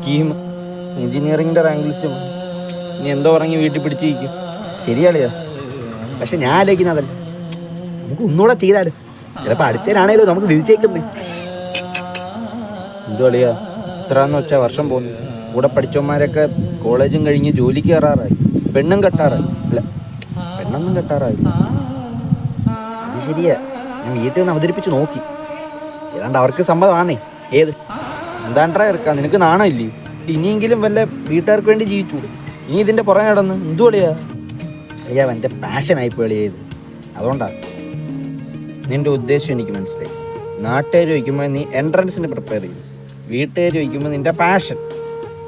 KEAM എഞ്ചിനീയറിങ്ങിൻ്റെ rank list ഇനി എന്തോ പറഞ്ഞ് വീട്ടിൽ പിടിച്ചിരിക്കും. ശരിയാളിയാ, പക്ഷെ ഞാൻ ആലോചിക്കുന്നതല്ല, നമുക്ക് ഒന്നുകൂടെ ചെയ്താല് ചിലപ്പോൾ അടുത്തതിനാണേലോ നമുക്ക് വിധിച്ചേക്കുന്നേ. എന്തോ അളിയാ, ഇത്രയെന്ന് വെച്ചാൽ വർഷം പോകുന്നു. കൂടെ പഠിച്ചവന്മാരൊക്കെ കോളേജും കഴിഞ്ഞ് ജോലിക്ക് കയറാറായി, പെണ്ണും കെട്ടാറായി. അല്ല, പെണ്ണൊന്നും കെട്ടാറായി. അത് ശരിയാ, ഞാൻ വീട്ടിൽ നിന്ന് അവതരിപ്പിച്ച് നോക്കി. ഏതാണ്ട് അവർക്ക് സമ്മതമാണേ. ഏത് എന്താണ്ടാ ഇറക്കാം, നിനക്ക് നാണം ഇല്ലേ? ഇനിയെങ്കിലും വല്ല വീട്ടുകാർക്ക് വേണ്ടി ജീവിച്ചൂടെ? ഇനി ഇതിൻ്റെ പുറകെ നടന്ന് എന്തു കളിയാ? അയ്യാ, എൻ്റെ പാഷനായിപ്പോൾ എളിയത്. അതുകൊണ്ടാണ്. നിൻ്റെ ഉദ്ദേശം എനിക്ക് മനസ്സിലായി. നാട്ടുകാർ ചോദിക്കുമ്പോൾ നീ എൻട്രൻസിന് പ്രിപ്പയർ ചെയ്യും, വീട്ടുകാർ ചോദിക്കുമ്പോൾ നിൻ്റെ പാഷൻ.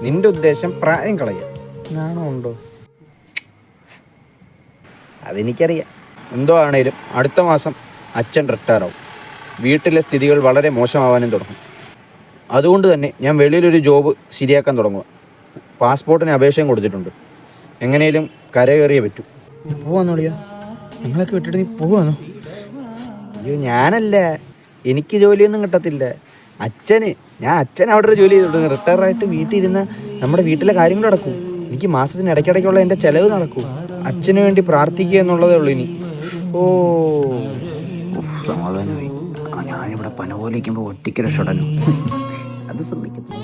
നിൻ്റെ ഉദ്ദേശം പ്രായം കളയുക. നാണം ഉണ്ടോ? അതെനിക്കറിയാം. എന്തോ ആണേലും അടുത്ത മാസം അച്ഛൻ റിട്ടയർ ആവും. വീട്ടിലെ സ്ഥിതികൾ വളരെ മോശമാവാനും തുടങ്ങും. അതുകൊണ്ട് തന്നെ ഞാൻ വെളിയിലൊരു ജോബ് ശരിയാക്കാൻ തുടങ്ങുക. പാസ്പോർട്ടിന് അപേക്ഷയും കൊടുത്തിട്ടുണ്ട്. എങ്ങനെയും കരകയറിയേ പറ്റൂ. പോവാന്നോളിയാ, നിങ്ങളൊക്കെ വിട്ടിട്ട് നീ പോവാന്നോ? അയ്യോ, ഞാനല്ല, എനിക്ക് ജോലിയൊന്നും കിട്ടത്തില്ല. ഞാൻ അച്ഛൻ അവിടെ ഒരു ജോലി ചെയ്തിട്ടുണ്ട്. റിട്ടയറായിട്ട് വീട്ടിൽ ഇരുന്ന് നമ്മുടെ വീട്ടിലെ കാര്യങ്ങൾ നടക്കും. എനിക്ക് മാസത്തിന് ഇടയ്ക്കിടയ്ക്കുള്ള എൻ്റെ ചിലവ് നടക്കും. അച്ഛന് വേണ്ടി പ്രാർത്ഥിക്കുക എന്നുള്ളതേ ഉള്ളൂ ഇനി. ഓ, സമാധാനമായി. ഞാനിവിടെ പന പോലെ ഇരിക്കുമ്പോൾ ഒറ്റയ്ക്ക് രക്ഷപ്പെടാനോ? അത് സമ്മതിക്കത്തില്ല.